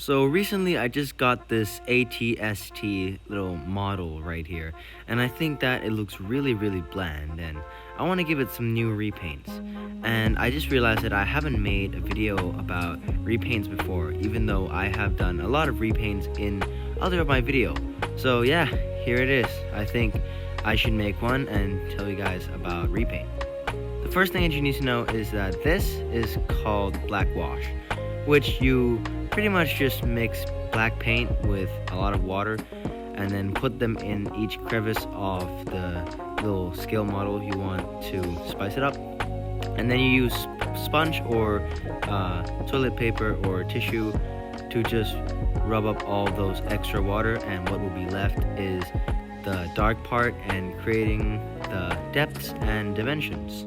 So recently I just got this ATST little model right here, and I think that it looks really bland, and I want to give it some new repaints. And I just realized that I haven't made a video about repaints before, even though I have done a lot of repaints in other of my video. So yeah, here it is. I think I should make one and tell you guys about repaint. The first thing that you need to know is that this is called black wash, which you pretty much just mix black paint with a lot of water and then put them in each crevice of the little scale model you want to spice it up. And then you use sponge or toilet paper or tissue to just rub up all those extra water, and what will be left is the dark part and creating the depths and dimensions.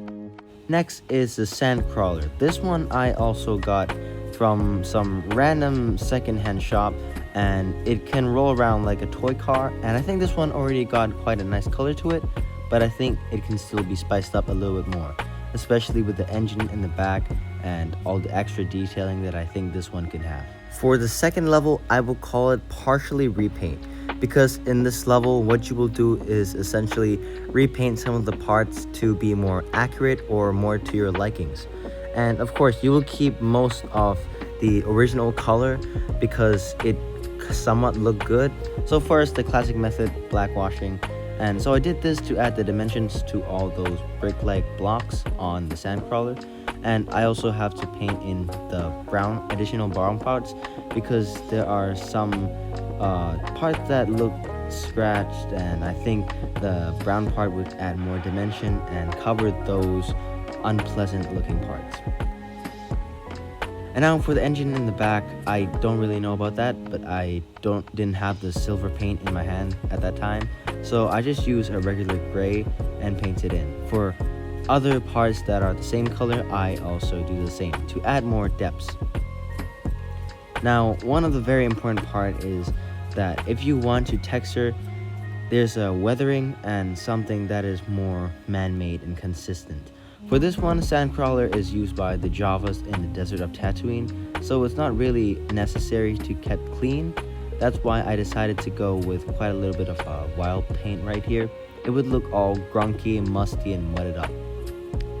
Next is the sand crawler. This one I also got from some random secondhand shop, and it can roll around like a toy car, and I think this one already got quite a nice color to it, but I think it can still be spiced up a little bit more, especially with the engine in the back and all the extra detailing that I think this one can have. For the second level, I will call it partially repaint, because in this level what you will do is essentially repaint some of the parts to be more accurate or more to your likings. And of course you will keep most of the original color because it somewhat looked good. So first, the classic method, black washing. And so I did this to add the dimensions to all those brick-like blocks on the sand crawler. And I also have to paint in the additional brown parts, because there are some parts that look scratched, and I think the brown part would add more dimension and cover those unpleasant looking parts. And now for the engine in the back, I don't really know about that, but I didn't have the silver paint in my hand at that time, so I just use a regular gray and paint it in. For other parts that are the same color, I also do the same to add more depths. Now, one of the very important part is that if you want to texture, there's a weathering and something that is more man-made and consistent. For this one, Sandcrawler is used by the Javas in the desert of Tatooine, so it's not really necessary to keep clean. That's why I decided to go with quite a little bit of wild paint right here. It would look all grunky and musty and mudded up.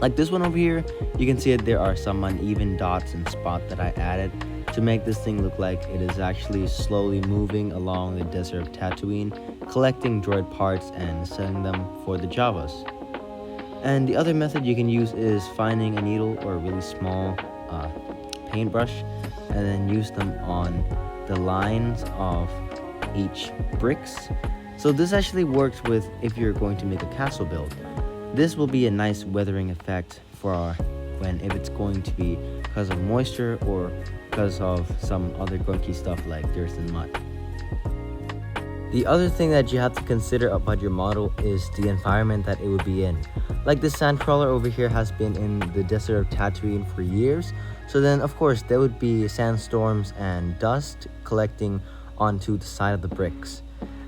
Like this one over here, you can see that there are some uneven dots and spots that I added to make this thing look like it is actually slowly moving along the desert of Tatooine, collecting droid parts and selling them for the Javas. And the other method you can use is finding a needle or a really small paintbrush and then use them on the lines of each bricks. So this actually works with if you're going to make a castle build. This will be a nice weathering effect for if it's going to be because of moisture or because of some other grunky stuff like dirt and mud. The other thing that you have to consider about your model is the environment that it would be in. Like this sandcrawler over here has been in the desert of Tatooine for years, so then of course there would be sandstorms and dust collecting onto the side of the bricks.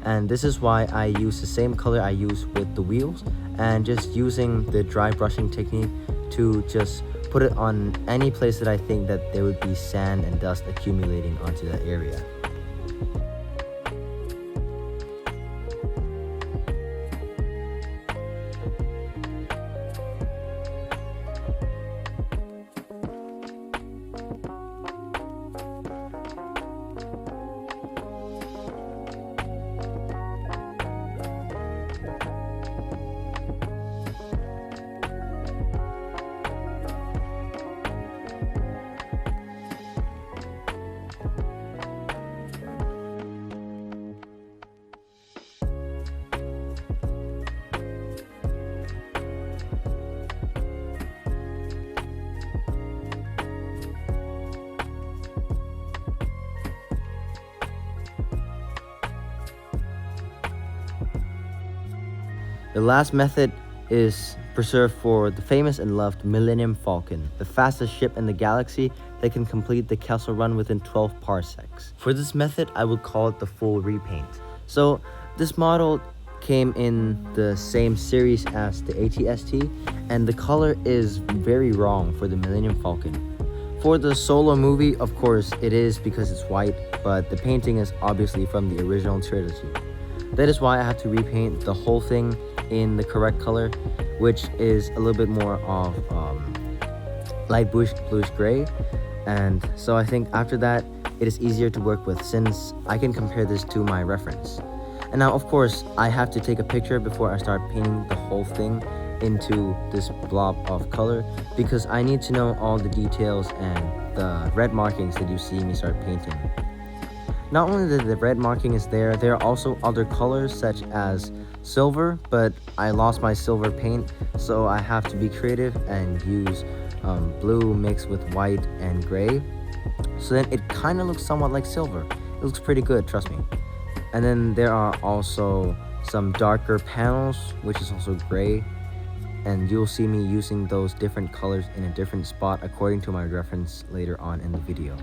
And this is why I use the same color I use with the wheels, and just using the dry brushing technique to just put it on any place that I think that there would be sand and dust accumulating onto that area. The last method is preserved for the famous and loved Millennium Falcon, the fastest ship in the galaxy that can complete the Kessel Run within 12 parsecs. For this method, I would call it the full repaint. So this model came in the same series as the ATST, and the color is very wrong for the Millennium Falcon. For the solo movie, of course, it is because it's white, but the painting is obviously from the original trilogy. That is why I have to repaint the whole thing in the correct color, which is a little bit more of light bluish gray. And so I think after that, it is easier to work with since I can compare this to my reference. And now, of course, I have to take a picture before I start painting the whole thing into this blob of color, because I need to know all the details and the red markings that you see me start painting. Not only that the red marking is there are also other colors such as silver, but I lost my silver paint, so I have to be creative and use blue mixed with white and gray. So then it kind of looks somewhat like silver. It looks pretty good, trust me. And then there are also some darker panels, which is also gray. And you'll see me using those different colors in a different spot according to my reference later on in the video.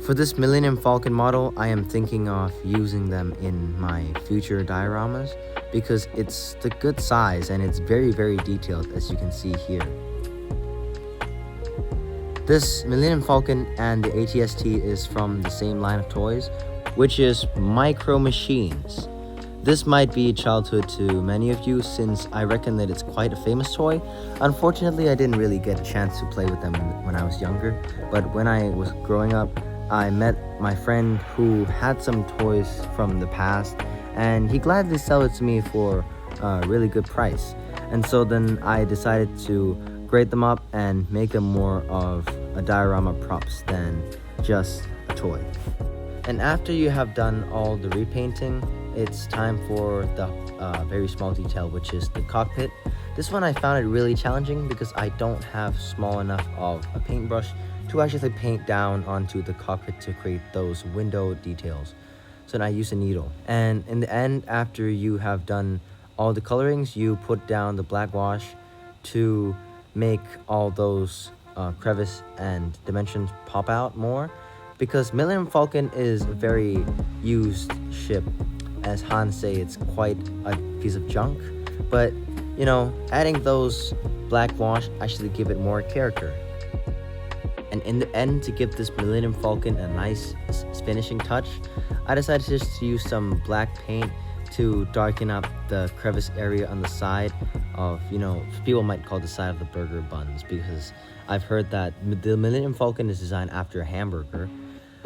For this Millennium Falcon model, I am thinking of using them in my future dioramas because it's the good size and it's very, very detailed, as you can see here. This Millennium Falcon and the ATST is from the same line of toys, which is Micro Machines. This might be childhood to many of you since I reckon that it's quite a famous toy. Unfortunately, I didn't really get a chance to play with them when I was younger, but when I was growing up, I met my friend who had some toys from the past, and he gladly sold it to me for a really good price. And so then I decided to grade them up and make them more of a diorama props than just a toy. And after you have done all the repainting, it's time for the very small detail, which is the cockpit. This one I found it really challenging because I don't have small enough of a paintbrush to actually paint down onto the cockpit to create those window details. So then I use a needle. And in the end, after you have done all the colorings, you put down the black wash to make all those crevice and dimensions pop out more, because Millennium Falcon is a very used ship. As Hans say, it's quite a piece of junk, but you know, adding those black wash actually give it more character. And in the end, to give this Millennium Falcon a nice finishing touch, I decided just to use some black paint to darken up the crevice area on the side of, you know, people might call the side of the burger buns, because I've heard that the Millennium Falcon is designed after a hamburger.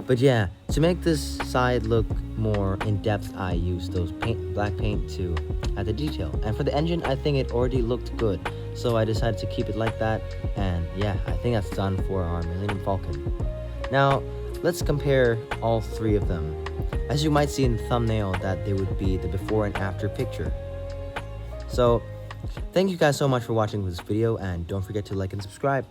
But yeah, to make this side look more in-depth, I used those black paint to add the detail. And for the engine, I think it already looked good, so I decided to keep it like that. And yeah, I think that's done for our Millennium Falcon. Now, let's compare all three of them. As you might see in the thumbnail, that they would be the before and after picture. So, thank you guys so much for watching this video, and don't forget to like and subscribe.